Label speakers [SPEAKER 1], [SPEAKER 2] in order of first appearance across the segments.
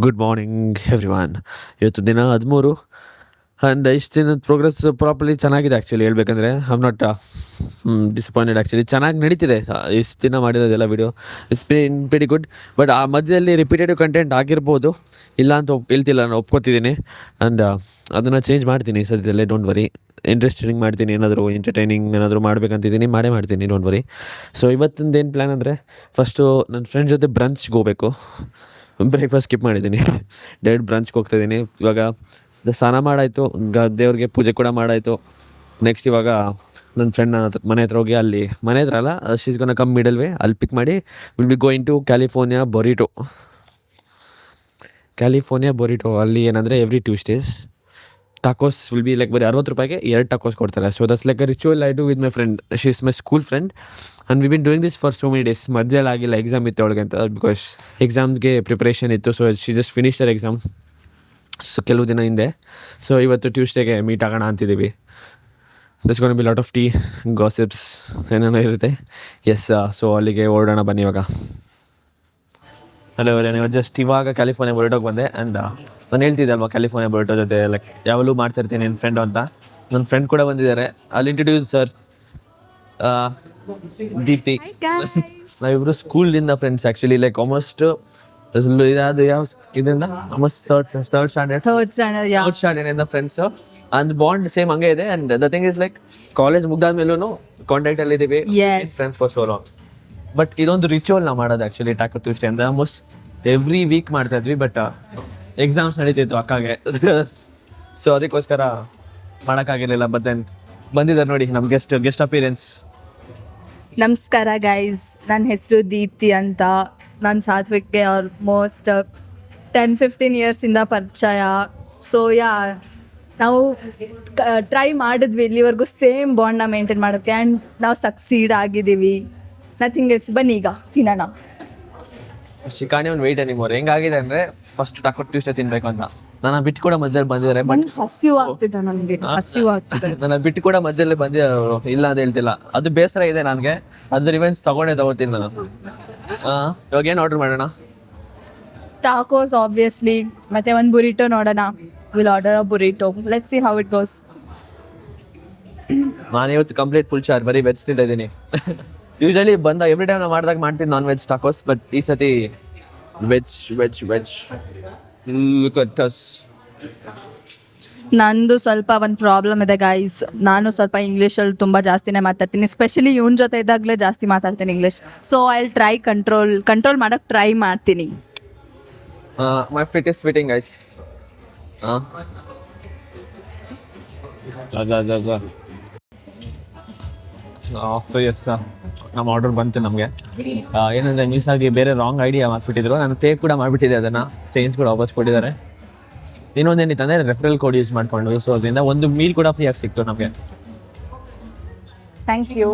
[SPEAKER 1] Good morning everyone. ಇವತ್ತು ದಿನ 13 and ಇಷ್ಟು ದಿನದ ಪ್ರೋಗ್ರೆಸ್ ಪ್ರಾಪರ್ಲಿ ಚೆನ್ನಾಗಿದೆ. ಆ್ಯಕ್ಚುಲಿ ಹೇಳ್ಬೇಕಂದ್ರೆ ಐಮ್ ನಾಟ್ ಡಿಸಪಾಯಿಂಟೆಡ್. ಆ್ಯಕ್ಚುಲಿ ಚೆನ್ನಾಗಿ ನಡೀತಿದೆ. ಇಷ್ಟು ದಿನ ಮಾಡಿರೋದೆಲ್ಲ video it's been very good. But ಆ ಮಧ್ಯದಲ್ಲಿ ರಿಪೀಟೆಡ್ ಕಂಟೆಂಟ್ ಆಗಿರ್ಬೋದು, ಇಲ್ಲ ಅಂತ ಹೇಳ್ತಿಲ್ಲ, ನಾನು ಒಪ್ಕೋತಿದ್ದೀನಿ. ಆ್ಯಂಡ್ ಅದನ್ನು ಚೇಂಜ್ ಮಾಡ್ತೀನಿ ಸದ್ಯದಲ್ಲೇ. Don't worry. ಇಂಟ್ರೆಸ್ಟಿಂಗ್ ಮಾಡ್ತೀನಿ, ಏನಾದರೂ ಎಂಟರ್ಟೈನಿಂಗ್ ಏನಾದರೂ ಮಾಡ್ಬೇಕಂತಿದ್ದೀನಿ, ಮಾಡ್ತೀನಿ. Don't worry. ಸೊ ಇವತ್ತಿಂದು ಏನು ಪ್ಲ್ಯಾನ್ ಅಂದರೆ, ಫಸ್ಟು ನನ್ನ ಫ್ರೆಂಡ್ ಜೊತೆ ಬ್ರಂಚ್ಗೆ ಹೋಗಬೇಕು. ಬ್ರೇಕ್ಫಾಸ್ಟ್ ಸ್ಕಿಪ್ ಮಾಡಿದ್ದೀನಿ, ಡೈರೆಕ್ಟ್ ಬ್ರಂಚ್ಗೆ ಹೋಗ್ತಾಯಿದ್ದೀನಿ. ಇವಾಗ ಸ್ನಾನ ಮಾಡಾಯಿತು, ದೇವ್ರಿಗೆ ಪೂಜೆ ಕೂಡ ಮಾಡಾಯಿತು. ನೆಕ್ಸ್ಟ್ ಇವಾಗ ನನ್ನ ಫ್ರೆಂಡ್ ಮನೆ ಹತ್ರ ಹೋಗಿ, ಅಲ್ಲಿ ಮನೆ ಹತ್ರ ಅಲ್ಲ, she's gonna come middle way, ಅಲ್ಲಿ ಪಿಕ್ ಮಾಡಿ will be going to California Burrito. ಅಲ್ಲಿ ಏನಂದರೆ every Tuesdays tacos will be like ಬರೀ 60 ರೂಪಾಯಿಗೆ 2 ಟಾಕೋಸ್ ಕೊಡ್ತಾರೆ. So that's like a ritual I do with my friend. She is my school friend and we been doing this for so many days. ಮಧ್ಯದಲ್ಲಿ ಆಗಿಲ್ಲ, exam ಇತ್ತು ಅವಳಿಗೆ ಅಂತ, because ಎಕ್ಸಾಮ್ಗೆ preparation ಇತ್ತು. So she just finish their exam ಕೆಲವು ದಿನ ಹಿಂದೆ. ಸೊ ಇವತ್ತು ಟ್ಯೂಸ್ಡೇಗೆ ಮೀಟ್ ಆಗೋಣ ಅಂತಿದ್ದೀವಿ. That's gonna be lot of tea, gossips ಏನೇನೋ ಇರುತ್ತೆ. ಎಸ್, ಸೊ ಅಲ್ಲಿಗೆ ಓಡೋಣ ಬನ್ನಿ ಇವಾಗ. ಹಲೋ, ನೀವು ಜಸ್ಟ್ ಇವಾಗ ಕ್ಯಾಲಿಫೋರ್ನಿಯಾ ಬೊರಿಟೋಗೆ ಬಂದೆ. ಆ್ಯಂಡ್ ನಾನು ಹೇಳ್ತಿದ್ದೆ ಅಲ್ವಾ, ಕ್ಯಾಲಿಫೋರ್ನಿಯಾ ಬೊರಿಟೋ ಜೊತೆ ಲೈಕ್ ಯಾವಾಗಲೂ ಮಾಡ್ತಿರ್ತೀನಿ ನನ್ನ ಫ್ರೆಂಡು ಅಂತ. ನನ್ನ ಫ್ರೆಂಡ್ ಕೂಡ ಬಂದಿದ್ದಾರೆ. ಅಲ್ಲಿ ಇಂಟ್ರೊಡ್ಯೂಸ್ ಸರ್ ದೀಪ್ತಿ. ನಾವಿಬ್ಬರು ಸ್ಕೂಲಿಂದ ಫ್ರೆಂಡ್ಸ್ ಆ್ಯಕ್ಚುಲಿ, ಲೈಕ್ ಆಲ್ಮೋಸ್ಟ್ ಅದು ಯಾವ ಇದರಿಂದ almost third standard friends. And bond same ಹಂಗೆ ಇದೆ. And the thing is like college ಮುಗ್ದಾದ್ಮೇಲೂ ಕಾಂಟ್ಯಾಕ್ಟಲ್ಲಿ ಇದ್ದೀವಿ, friends for so long. But ಇದೊಂದು ರಿಚುವಲ್ ನಾವು ಮಾಡೋದು ಆ್ಯಕ್ಚುಲಿ, ಟಾಕೋ ಟ್ಯೂಸ್ಡೇ ಅಂದರೆ ಆಲ್ಮೋಸ್ಟ್ ಎವ್ರಿ ವೀಕ್ ಮಾಡ್ತಾ ಇದ್ವಿ. ಬಟ್ ಎಕ್ಸಾಮ್ಸ್ ನಡೀತಿತ್ತು ಅಕ್ಕಗೆ, ಸೊ ಅದಕ್ಕೋಸ್ಕರ ಮಾಡೋಕ್ಕಾಗಿರಲಿಲ್ಲ. ಬಟ್ ದೆನ್ ಬಂದಿದ್ದಾರೆ ನೋಡಿ ನಮ್ಮ ಗೆಸ್ಟ್ ಅಪಿಯರೆನ್ಸ್.
[SPEAKER 2] ನಮಸ್ಕಾರ ಗೈಸ್, ನನ್ನ ಹೆಸರು ದೀಪ್ತಿ ಅಂತ. ನಾನು ಸಾತ್ವಿಕ್ಗೆ ಆಲ್ಮೋಸ್ಟ್ 10-15 ಇಯರ್ಸಿಂದ ಪರಿಚಯ. ಸೊ ನಾವು ಟ್ರೈ ಮಾಡಿದ್ವಿ ಇಲ್ಲಿವರೆಗೂ ಸೇಮ್ ಬಾಂಡ್ನ ಮೇಂಟೈನ್ ಮಾಡೋಕ್ಕೆ, ಆ್ಯಂಡ್ ನಾವು ಸಕ್ಸೀಡ್ ಆಗಿದ್ದೀವಿ. Nothing else. ಬನ್ನಿ ಈಗ ತಿನ್ನೋಣ.
[SPEAKER 1] ಶಿಕಾಣಿ ಒಂದು ವೆಯ್ಟ್ ಎನಿಮೋರ್. ಹೆಂಗಾಗಿದೆ ಅಂದರೆ, ಫಸ್ಟ್ ಟಾಕೋ ಟ್ಯೂಸ್ಡೇ ತಿನ್ನಬೇಕು ಅಂತ ನಾನು ಬಿಟ್ಟು ಕೂಡ ಮಧ್ಯದಲ್ಲಿ ಬಂದಿದ್ದಾರೆ. ಬಟ್
[SPEAKER 2] ಹಸಿವು ಆಗ್ತಿದೆ ನನಗೆ, ಹಸಿವು ಆಗ್ತಿದೆ.
[SPEAKER 1] ನನ್ನ ಬಿಟ್ಟು ಕೂಡ ಮಧ್ಯದಲ್ಲಿ ಬಂದಿದ್ದಾರೆ, ಇಲ್ಲ ಅಂತ ಹೇಳ್ತಿಲ್ಲ. ಅದು ಬೇಸರ ಇದೆ ನನಗೆ. ಅದು ರಿವೆಂಜ್ ತಗೋತೀನಿ ನಾನು. ಇವಾಗ ಏನು ಆರ್ಡರ್ ಮಾಡೋಣ?
[SPEAKER 2] ಟಾಕೋಸ್ ಆಬ್ವಿಯಸ್ಲಿ, ಮತ್ತೆ ಒಂದು ಬುರಿಟೋ ನೋಡೋಣ. Will order a burrito. Let's see how it goes.
[SPEAKER 1] ನಾನು ಇವತ್ತು ಕಂಪ್ಲೀಟ್ ಫುಲ್ ಚಾರ್ಜ್, ಬರೀ ವೆಜ್ ತಿಂತಾ ಇದ್ದೀನಿ. ಯೂಶಲಿ ಬಂದ ಎವ್ರಿ ಟೈಮ್ ನಾವು ಮಾಡಿದಾಗ ಮಾಡ್ತೀನಿ ನಾನ್ ವೆಜ್ ಟಾಕೋಸ್, ಬಟ್ ಈ ಸತಿ ವೆಜ್.
[SPEAKER 2] ನಂದು ಸ್ವಲ್ಪ ಒಂದು ಪ್ರಾಬ್ಲಮ್ ಇದೆ ಗೈಸ್. ನಾನು ಸ್ವಲ್ಪ ಇಂಗ್ಲೀಷಲ್ಲಿ ತುಂಬ ಜಾಸ್ತಿನೇ ಮಾತಾಡ್ತೀನಿ, ಸ್ಪೆಷಲಿ ಇವನ ಜೊತೆ ಇದ್ದಾಗಲೇ ಜಾಸ್ತಿ ಮಾತಾಡ್ತೀನಿ English. So I will try control ಮಾಡೋಕ್ಕೆ ಟ್ರೈ ಮಾಡ್ತೀನಿ.
[SPEAKER 1] ಮೈ ಫಿಟ್ ಇಸ್ ಫಿಟ್ಟಿಂಗ್ ಗೈಸ್. ನಮ್ಮ ಆರ್ಡರ್ ಬಂತು ನಮಗೆ. ಏನಂದರೆ ಮಿಸ್ ಆಗಿ ಬೇರೆ ರಾಂಗ್ ಐಡಿಯಾ ಮಾಡಿಬಿಟ್ಟಿದ್ರು. ನಾನು ಪೇ ಕೂಡ ಮಾಡಿಬಿಟ್ಟಿದ್ದೆ, ಅದನ್ನು ಚೇಂಜ್ ಕೂಡ ವಾಪಸ್ ಕೊಟ್ಟಿದ್ದಾರೆ. ಇನ್ನೊಂದೇನಿತ್ತು ಅಂದರೆ ರೆಫರಲ್ ಕೋಡ್ ಯೂಸ್ ಮಾಡಿಕೊಂಡು, ಸೊ ಅದರಿಂದ ಒಂದು ಮೀಲ್ ಕೂಡ ಫ್ರೀಯಾಗಿ ಸಿಕ್ತು ನಮಗೆ.
[SPEAKER 2] Thank you.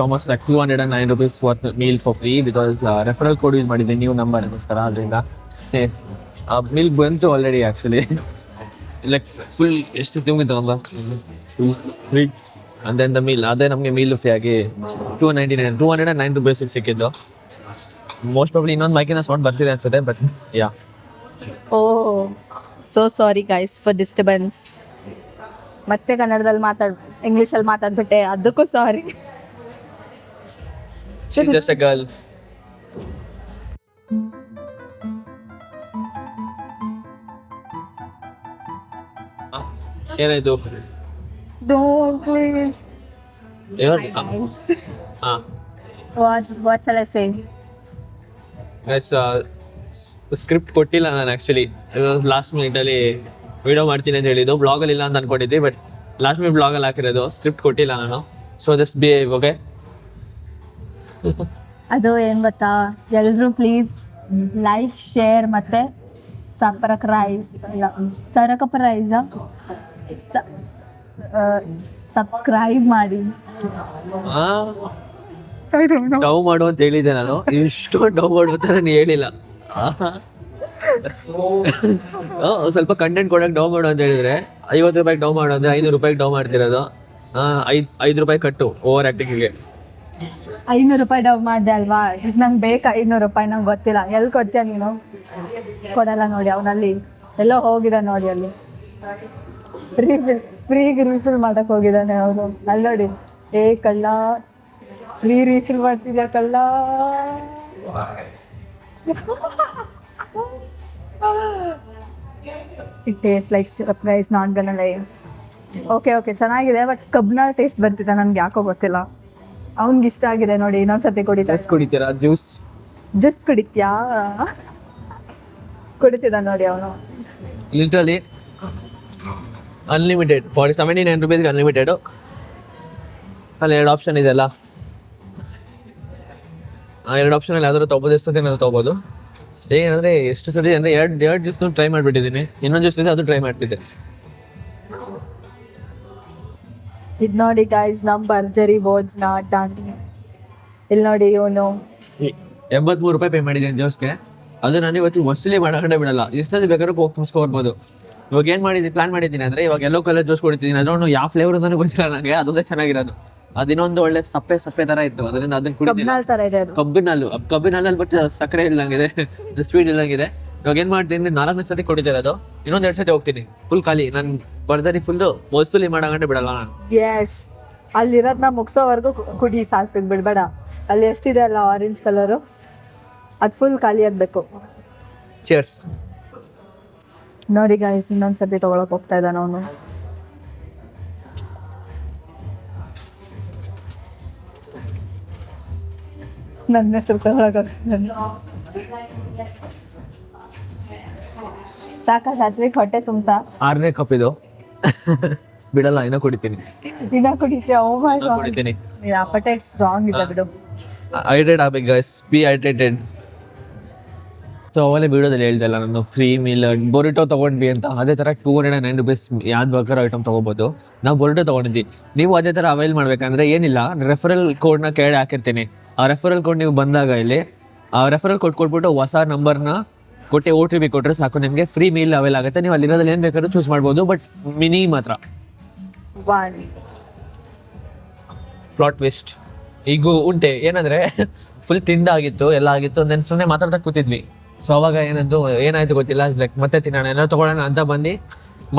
[SPEAKER 1] Almost like 209 rupees worth meal for free, because referral code use ಮಾಡಿದ್ದೆ ನೀವು ನಂಬರ್ಗೋಸ್ಕರ. ಅದರಿಂದ ಆ ಮೀಲ್ ಬಂತು ಆಲ್ರೆಡಿ ಆ್ಯಕ್ಚುಲಿ. ಲೈಕ್ ಫುಲ್ ಎಷ್ಟು ತುಂಬಿತ್ತಲ್ಲ, ಫ್ರೀ ಅಂದರೆ ದ ಮೀಲ್. ಅದೇ ನಮಗೆ ಮೀಲ್ ಫ್ರೀ ಆಗಿ 209 rupees ಸಿಕ್ಕಿದ್ದು. ಮೋಸ್ಟ್ ಪ್ರಾಬ್ಲಿ ಇನ್ನೊಂದು ಮೈಕಿನ ಸೌಂಡ್ ಬರ್ತಿದೆ ಅನ್ಸುತ್ತೆ, but yeah.
[SPEAKER 2] So sorry guys for disturbance. ಮತ್ತೆ ಕನ್ನಡದಲ್ಲಿ ಇಂಗ್ಲೀಷಲ್ಲಿ ಮಾತಾಡ್ಬಿಟ್ಟೆ, ಅದಕ್ಕೂ ಸಾರಿ.
[SPEAKER 1] She's just a girl. ಏನಾಯ್ತು?
[SPEAKER 2] Don't please. What shall I say?
[SPEAKER 1] Script ಕೊಟ್ಟಿಲ್ಲ ನಾನು ಆ್ಯಕ್ಚುಲಿ. ಲಾಸ್ಟ್ ಮಿನಿಟಲ್ಲಿ ವಿಡಿಯೋ ಮಾಡ್ತೀನಿ ಅಂತ ಹೇಳಿದ್ದು, ಬ್ಲಾಗಲ್ಲಿ ಇಲ್ಲ ಅಂತ ಅನ್ಕೊಂಡಿದ್ದೆ. ಬಟ್ ಲಾಸ್ಟ್ ಮಿನಿಟ್ ಬ್ಲಾಗಲ್ಲಿ ಹಾಕಿರೋದು, ಸ್ಕ್ರಿಪ್ಟ್ ಕೊಟ್ಟಿಲ್ಲ ನಾನು. So just behave, okay?
[SPEAKER 2] ಅದು ಏನು ಗೊತ್ತಾ, ಎಲ್ಲರೂ ಪ್ಲೀಸ್ ಲೈಕ್, ಶೇರ್ ಮತ್ತು ಸಬ್ಸ್ಕ್ರೈಬ್ ಮಾಡಿ.
[SPEAKER 1] ಡೌ ಮಾಡು ಅಂತ ಹೇಳಿದ್ದೆ ನಾನು, ಇಷ್ಟು ಡೌ ಮಾಡು ಅಂತ ನಾನು ಹೇಳಿಲ್ಲ. ಸ್ವಲ್ಪ ಕಂಟೆಂಟ್ ಕೊಡೋಕೆ ಡೌ ಮಾಡು ಅಂತ ಹೇಳಿದ್ರೆ 50 ರೂಪಾಯಿಗೆ ಡೌ ಮಾಡು ಅಂದರೆ 500 ರೂಪಾಯಿಗೆ ಡೌ ಮಾಡ್ತಿರೋದು. 5 ರೂಪಾಯಿ ಕಟ್ಟು ಓವರ್ ಆ್ಯಕ್ಟಿಂಗಿಗೆ.
[SPEAKER 2] 500 ರೂಪಾಯಿ ಡವ್ ಮಾಡಿದೆ ಅಲ್ವಾ, ಈಗ ನಂಗೆ ಬೇಕು 500 ರೂಪಾಯಿ, ನಂಗೆ ಗೊತ್ತಿಲ್ಲ. ಎಲ್ಲಿ ಕೊಡ್ತೀಯ ನೀನು? ಕೊಡಲ್ಲ ನೋಡಿ, ಅವನಲ್ಲಿ ಎಲ್ಲೋ ಹೋಗಿದ ನೋಡಿ, ಅಲ್ಲಿ ಫ್ರೀಗೆ ರೀಫಿಲ್ ಮಾಡಕ್ ಹೋಗಿದ್ದಾನೆ ಅವನು. ಅಲ್ಲಿ ನೋಡಿ, ಏ ಕಳ್ಳ, ಫ್ರೀ ರೀಫಿಲ್ ಮಾಡ್ತಿದ್ಯಾ ಕಳ್ಳ. It taste like syrup guys, not gonna lie. Okay ಚೆನ್ನಾಗಿದೆ, ಬಟ್ ಕಬ್ನ ಟೇಸ್ಟ್ ಬರ್ತಿದೆ ನನಗೆ, ಯಾಕೋ ಗೊತ್ತಿಲ್ಲ. ಅವ್ನಿಗೆ ಇಷ್ಟ ಆಗಿದೆ ನೋಡಿ, ಇನ್ನೊಂದ್ಸತಿ
[SPEAKER 1] ಕುಡಿತೀರಾ ಜ್ಯೂಸ್?
[SPEAKER 2] ಜ್ಯೂಸ್ ಕುಡಿತ್ಯಾ? ಕುಡಿತಿದ್ದ ನೋಡಿ ಅವನು.
[SPEAKER 1] ಲಿಟ್ರಲಿ ಅನ್ಲಿಮಿಟೆಡ್, 79 ರೂಪೀಸ್ಗೆ ಅನ್ಲಿಮಿಟೆಡು. ಅಲ್ಲಿ 2 ಆಪ್ಷನ್ ಇದೆಯಲ್ಲ, ಆ 2 ಆಪ್ಷನಲ್ಲಿ ಯಾವ್ದಾದ್ರು ತೊಗೋಬೋದು, ಎಷ್ಟು ಸತಿ ತೊಗೋಬೋದು. ಏನಂದರೆ ಎಷ್ಟು ಸತಿ ಅಂದರೆ ಎರಡು ಜ್ಯೂಸ್ನು ಟ್ರೈ ಮಾಡಿಬಿಟ್ಟಿದ್ದೀನಿ. ಇನ್ನೊಂದು ಜ್ಯೂಸ್ ಇದೆ, ಅದು ಟ್ರೈ ಮಾಡ್ತಿದ್ದೆ.
[SPEAKER 2] ಇದು ನೋಡಿ ಗೈಸ್, ನಮ್ಮ ಭರ್ಜರಿ ಬೋಜ್ನ ಡನ್. ಇಲ್ಲಿ ನೋಡಿ ಇವನು
[SPEAKER 1] 83 ರೂಪಾಯಿ ಪೇ ಮಾಡಿದ್ದೀನಿ ಜ್ಯೂಸ್ಗೆ. ಅದು ನಾನು ಇವತ್ತು ವಸೂಲಿ ಮಾಡೋಕಡೆ ಬಿಡಲ್ಲ, ಎಷ್ಟೊಂದು ಬೇಕಾದ್ರೂ ಮುಗಿಸ್ಕೊಬೋದು. ಇವಾಗ ಏನು ಮಾಡಿದ್ದೀನಿ, ಪ್ಲಾನ್ ಮಾಡಿದ್ದೀನಿ ಅಂದರೆ, ಇವಾಗ ಎಲ್ಲೋ ಕಲರ್ ಜ್ಯೂಸ್ ಕೊಡ್ತಿದ್ದೀನಿ. ಅದನ್ನು ಯಾವ ಫ್ಲೇವರ್ ಅಂತಾನು ಗೊತ್ತಿಲ್ಲ ನನಗೆ, ಅದೊಂದೇ ಚೆನ್ನಾಗಿರೋದು. ಅದಿನ್ನೊಂದು ಒಳ್ಳೆ ಸಪ್ಪೆ ಥರ ಇತ್ತು, ಅದರಿಂದ ಅದನ್ನು ಕುಡಿತೀನಿ.
[SPEAKER 2] ಥರ ಇದೆ ಅದು,
[SPEAKER 1] ಕಬ್ಬಿನಲ್ಲಿ ಬಟ್ ಸಕ್ಕರೆ ಇಲ್ಲಂಗಿದೆ, ಸ್ವೀಟ್ ಇಲ್ಲಂಗಿದೆ. ಇವಾಗ ಏನು ಮಾಡ್ತೀನಿ, 4ನೇ ಸತಿ ಕೊಟ್ಟಿದ್ದಾರೆ ಅದು, ಇನ್ನೊಂದು 2 ಸತಿ ಹೋಗ್ತೀನಿ, ಫುಲ್ ಖಾಲಿ. ನಾನು ಬರ್ದರಿ ಫುಲ್ಲು ವಸೂಲಿ ಮಾಡೋಕಂಡೆ ಬಿಡಲ್ಲ ನಾನು.
[SPEAKER 2] ಎಸ್, ಅಲ್ಲಿರೋದನ್ನ ಮುಗಿಸೋವರೆಗೂ ಕುಡಿ, ಸಾಲ್ಫಿಗೆ ಬಿಡಬೇಡ. ಅಲ್ಲಿ ಎಷ್ಟಿದೆ ಅಲ್ಲ ಆರೆಂಜ್ ಕಲರು, ಅದು ಫುಲ್ ಖಾಲಿ ಆಗಬೇಕು.
[SPEAKER 1] ಚೇರ್ಸ್.
[SPEAKER 2] ನೋಡಿ ಗೈಸ್, ಇನ್ನೊಂದ್ಸತಿ ತೊಗೊಳಕ್ ಹೋಗ್ತಾ ಇದ್ದಾನ ಅವನು. ನನ್ನ ಹೆಸರು ಸಾಕಾ ಸಾತ್ವಿಕ್, ಹೊಟ್ಟೆ ತುಂಬ್ತಾ?
[SPEAKER 1] 6ನೇ ಕಪ್ ಇದು. ಬಿಡಲ್ಲ, ಇನ್ನೂ ಕುಡಿತೀನಿ.
[SPEAKER 2] ಇನ್ನ ಕುಡಿತೀಯ? ಓ ಮೈ ಗಾಡ್,
[SPEAKER 1] ಕುಡಿತೀನಿ.
[SPEAKER 2] ಅಪಟೈಟ್ ಸ್ಟ್ರಾಂಗ್ ಇದೆ ಬಿಡು.
[SPEAKER 1] ಹೈಡ್ರೇಟ್ ಆಗ್ಬೇಕು ಗೈಸ್, ಬಿ ಹೈಡ್ರೇಟೆಡ್. ಸೊ ಅವಲೇ ವಿಡಿಯೋದಲ್ಲಿ ಹೇಳ್ದಲ್ಲ ನಾನು, ಫ್ರೀ ಮೀಲ್ ಬೊರಿಟೋ ತೊಗೊಂಡ್ವಿ ಅಂತ. ಅದೇ ಥರ 209 ರೂಪೀಸ್ ಯಾವ್ದು ಬೇಕಾದ್ರೂ ಐಟಮ್ ತೊಗೋಬೋದು. ನಾವು ಬೊರಿಟೋ ತೊಗೊಂಡಿದ್ವಿ, ನೀವು ಅದೇ ಥರ ಅವೈಲ್ ಮಾಡಬೇಕಂದ್ರೆ ಏನಿಲ್ಲ, ರೆಫರಲ್ ಕೋಡ್ನ ಕೆಳಗೆ ಹಾಕಿರ್ತೀನಿ. ಆ ರೆಫರಲ್ ಕೋಡ್ ನೀವು ಬಂದಾಗ ಇಲ್ಲಿ ಆ ರೆಫರಲ್ ಕೋಡ್ ಕೊಟ್ಬಿಟ್ಟು ಹೊಸ ನಂಬರ್ನ ಕೊಟ್ಟು OTP ಕೊಟ್ಟರೆ ಸಾಕು, ನಿಮಗೆ ಫ್ರೀ ಮೀಲ್ ಅವೈಲ್ ಆಗುತ್ತೆ. ನೀವು ಅಲ್ಲಿರೋದ್ರಲ್ಲಿ ಏನು ಬೇಕಾದ್ರೂ ಚೂಸ್ ಮಾಡ್ಬೋದು, ಬಟ್ ಮಿನಿ ಮಾತ್ರ. ಪ್ಲಾಟ್ ಟ್ವಿಸ್ಟ್ ಈಗ ಉಂಟೆ ಏನಂದರೆ, ಫುಲ್ ತಿಂದಾಗಿತ್ತು, ಎಲ್ಲ ಆಗಿತ್ತು. ನಾನು ಸುಮ್ಮನೆ ಮಾತಾಡ್ತಾ ಕೂತಿದ್ವಿ. ಸೊ ಅವಾಗ ಏನಾಯ್ತು ಗೊತ್ತಿಲ್ಲ, ಲೈಕ್ ಮತ್ತೆ ತಿನ್ನೋಣ, ಎಲ್ಲ ತೊಗೊಳ್ಳೋಣ ಅಂತ ಬಂದು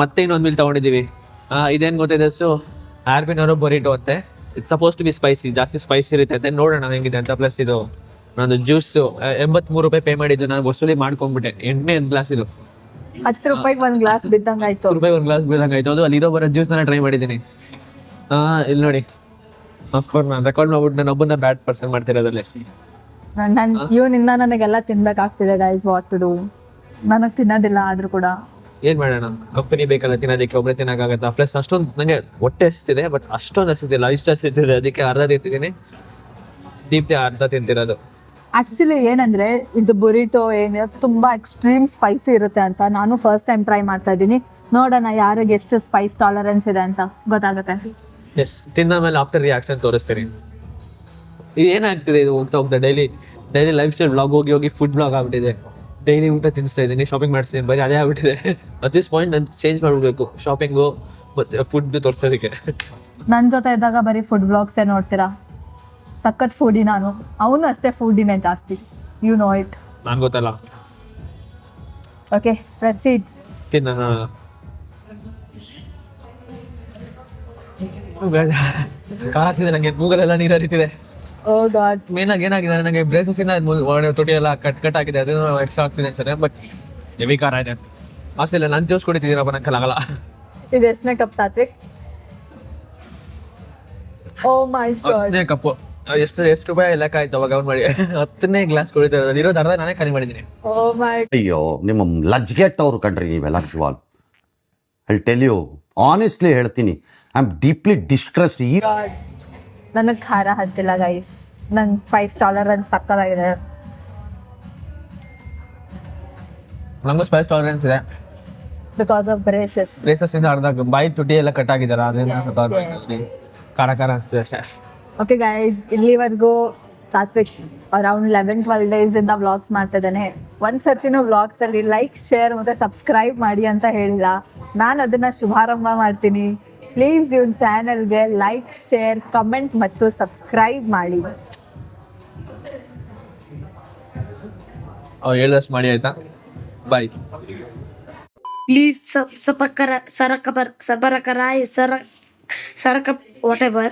[SPEAKER 1] ಮತ್ತೆ ಇನ್ನೊಂದು ಮೀಲ್ ತೊಗೊಂಡಿದ್ದೀವಿ. ಇದೇನು ಗೊತ್ತಿದೆ, ಸೊ ಆರ್ಬಿನವರು ಬೊರಿಟೋ ಅಂತೆ. It's suppose to be spicy, ಜಾಸ್ತಿ ಸ್ಪೈಸಿ ಇರುತ್ತೆ ಅಂತ. ನೋಡೋಣ ಹೆಂಗಿದೆ ಅಂತ. ಪ್ಲಸ್ ಇದು ನಂದು ಜ್ಯೂಸು 83 ರೂಪಾಯಿ ಪೇ ಮಾಡಿದ್ದು, ನಾನು ವಸೂಲಿ ಮಾಡ್ಕೊಂಡ್ಬಿಟ್ಟೆ. 8ನೇ ಗ್ಲಾಸ್ ಇದು,
[SPEAKER 2] 10 ರೂಪಾಯಿಗೆ ಒಂದು ಗ್ಲಾಸ್ ಬಿದ್ದಂಗಾಯ್ತು.
[SPEAKER 1] 10 ರೂಪಾಯಿ ಒಂದು ಗ್ಲಾಸ್ ಬಿದ್ದಂಗಾಯ್ತು. ಅದು ಅಲ್ಲಿರೋ ಬರೋ ಜ್ಯೂಸ್ನ ಟ್ರೈ ಮಾಡಿದ್ದೀನಿ. ಇಲ್ಲಿ ನೋಡಿ, ಅಫ್ಕೋರ್ಸ್ ನಾನು ರೆಕಾರ್ಡ್ ಮಾಡ್ಬಿಟ್ಟು ನಾನು ಒಬ್ಬನ ಬ್ಯಾಡ್ ಪರ್ಸನ್ ಮಾಡ್ತಿರೋದ್ರಲ್ಲಿ.
[SPEAKER 2] ಇವನಿಂದ ನನಗೆಲ್ಲ ತಿನ್ಬೇಕಾಗ್ತಿದೆ ಗೈಸ್, ವಾಟ್ ಟು ಡೂ. ನನಗೆ ತಿನ್ನೋದಿಲ್ಲ ಆದ್ರೂ ಕೂಡ
[SPEAKER 1] ಏನು ಮಾಡೋಣ, ಕಂಪನಿ ಬೇಕಲ್ಲ ತಿನ್ನೋದಕ್ಕೆ, ಒಬ್ಬರೇ ತಿನ್ನೋಕ್ಕಾಗತ್ತಾ? ಪ್ಲಸ್ ಅಷ್ಟೊಂದು ನನಗೆ ಹೊಟ್ಟೆ ಹಸಿತಿದೆ, ಬಟ್ ಅಷ್ಟೊಂದು ಹಸಿತಿಲ್ಲ, ಇಷ್ಟು ಹಸಿತಿದೆ. ಅದಕ್ಕೆ ಅರ್ಧ ತಿಂತಿದ್ದೀನಿ, ದೀಪ್ತಿ ಅರ್ಧ ತಿಂತಿರೋದು.
[SPEAKER 2] ಆಕ್ಚುಲಿ ಏನಂದ್ರೆ, ಇದು ಬುರಿಟೋ ಏನು ತುಂಬಾ ಎಕ್ಸ್ಟ್ರೀಮ್ ಸ್ಪೈಸಿ ಇರುತ್ತೆ ಅಂತ ನಾನು ಫಸ್ಟ್ ಟೈಮ್ ಟ್ರೈ ಮಾಡ್ತಾ ಇದ್ದೀನಿ. ನೋಡೋಣ ಯಾರಿಗೆ ಎಷ್ಟು ಸ್ಪೈಸ್ ಟಾಲರೆನ್ಸ್ ಇದೆ ಅಂತ ಗೊತ್ತಾಗುತ್ತೆ.
[SPEAKER 1] ಎಸ್, ತಿಂದ ಮೇಲೆ ಆಫ್ಟರ್ ರಿಯಾಕ್ಷನ್ ತೋರಿಸ್ತೀನಿ. ಇದು ಏನಾಗ್ತಿದೆ, ಇದು ಹೋಗ್ತಾ ಹೋಗ್ತಾ ಡೈಲಿ ಲೈಫ್ ಸ್ಟೈಲ್ ಬ್ಲಾಗ್ ಹೋಗಿ ಫುಡ್ ಬ್ಲಾಗ್ ಆಗ್ಬಿಟ್ಟಿದೆ. ಡೈಲಿ ಊಟ ತಿನ್ನಿಸ್ತಾ ಇದ್ದೀನಿ, ಶಾಪಿಂಗ್ ಮಾಡಿಸ್ತೀನಿ, ಬರೀ ಅದೇ ಆಗ್ಬಿಟ್ಟಿದೆ. ಅಟ್ ದಿಸ್ ಪಾಯಿಂಟ್ ನಾನು ಚೇಂಜ್ ಮಾಡ್ಬಿಡ್ಬೇಕು, ಶಾಪಿಂಗು ಮತ್ತು ಫುಡ್ ತೋರಿಸೋದಕ್ಕೆ.
[SPEAKER 2] ನನ್ನ ಜೊತೆ ಇದ್ದಾಗ ಬರೀ ಫುಡ್ ಬ್ಲಾಗ್ಸೇ ನೋಡ್ತೀರಾ. ಸಖತ್ ಫುಡಿ ನಾನು, ಅವನು ಅಷ್ಟೇ ಫುಡಿನೇ ಜಾಸ್ತಿ, ಯು ನೋ ಇಟ್.
[SPEAKER 1] ನಾನು ಗೊತ್ತಲ್ಲ.
[SPEAKER 2] Okay, proceed.
[SPEAKER 1] ತಿನ್ನ ಕಾಲಾಗ್ತಿದೆ ನನಗೆ, ಮೂಗಲೆಲ್ಲ ನೀರು ಹರಿತಿದೆ.
[SPEAKER 2] ಓ ಗಾಡ್.
[SPEAKER 1] ಮೇನಾಗಿ ಏನಾಗಿದೆ ನನಗೆ, ಬ್ರೇಸಸ್ಸಿನ ತೊಟಿ ಎಲ್ಲ ಕಟ್ ಆಗಿದೆ, ಅದನ್ನು ಎಕ್ಸ್ಟ್ರಾ ಆಗ್ತಿದೆ ಅನ್ಸುತ್ತೆ. ಬಟ್ ಹೆವಿ ಖಾರ ಇದೆ, ಆಗ್ತಿಲ್ಲ. ನಾನು ಜ್ಯೂಸ್ ಕುಡಿತಿದ್ದೀನಪ್ಪ, ನಂಗೆ ಆಗಲ್ಲ.
[SPEAKER 2] ಇದು ಎಷ್ಟನೇ ಕಪ್ ಸಾತ್ವಿಕ್? ಓ ಮೈ ಗಾಡ್,
[SPEAKER 1] 10ನೇ ಕಪ್ಪು. ಎಷ್ಟು ರೂಪಾಯಿ ಲೆಕ್ಕ ಆಯ್ತು ಅವಾಗ ಅವ್ನು ಮಾಡಿ. 10ನೇ ಗ್ಲಾಸ್ ಕುಡಿತಾರೆ, ಇರೋದು ಅರ್ಧ ನಾನೇ ಖಾಲಿ ಮಾಡಿದ್ದೀನಿ.
[SPEAKER 2] ಓ ಮೈ.
[SPEAKER 3] ಅಯ್ಯೋ, ನಿಮ್ಮ ಲಜ್ಗೆಟ್ಟವ್ರು ಕಣ್ರಿ ನೀವೆಲ್ಲ. ನಿಜವಾಲ್ ಐ ಟೆಲ್ ಯು ಆನೆಸ್ಟ್ಲಿ ಹೇಳ್ತೀನಿ, I am deeply distressed.
[SPEAKER 2] God, ನನಗೆ ಖಾರ ಹತ್ತಿಲ್ಲ ಗೈಸ್, ನಂಗೆ ಸ್ಪೈಸ್ ಟಾಲರೆನ್ಸ್ ಸಕ್ಕತ್ತಾಗಿದೆ.
[SPEAKER 1] ನಮಗೂ ಸ್ಪೈಸ್ ಟಾಲರೆನ್ಸ್ ಇದೆ,
[SPEAKER 2] ಬಿಕಾಸ್ ಆಫ್ ಬ್ರೇಸಸ್
[SPEAKER 1] ಇಂದ ಅರ್ಧ ಬಾಯಿ ತುಟಿ ಎಲ್ಲ ಕಟ್ ಆಗಿದ್ದಾರೆ, ಅದರಿಂದ ಖಾರ ಅನಿಸ್ತದೆ ಅಷ್ಟೇ.
[SPEAKER 2] ಓಕೆ ಗೈಸ್, ಇಲ್ಲಿವರೆಗೂ ಸಾತ್ವಿಕ್ ಅರೌಂಡ್ 11-12 ಡೇಸ್ ಇಂದ ವ್ಲಾಗ್ಸ್ ಮಾಡ್ತಾ ಇದ್ದಾನೆ. ಒಂದ್ಸರ್ತಿನೂ ವ್ಲಾಗ್ಸ್ ಅಲ್ಲಿ ಲೈಕ್, ಶೇರ್ ಮತ್ತೆ ಸಬ್ಸ್ಕ್ರೈಬ್ ಮಾಡಿ ಅಂತ ಹೇಳಿಲ್ಲ. ನಾನು ಅದನ್ನ ಶುಭಾರಂಭ ಮಾಡ್ತೀನಿ. ಪ್ಲೀಸ್ ಇವನ್ ಚಾನೆಲ್ಗೆ ಲೈಕ್, ಶೇರ್, ಕಮೆಂಟ್ ಮತ್ತು ಸಬ್ಸ್ಕ್ರೈಬ್ ಮಾಡಿ.
[SPEAKER 1] ಅವ್ರು ಹೇಳಿದಷ್ಟು ಮಾಡಿ ಆಯಿತಾ. ಬಾಯ್.
[SPEAKER 4] Please subscribe, whatever.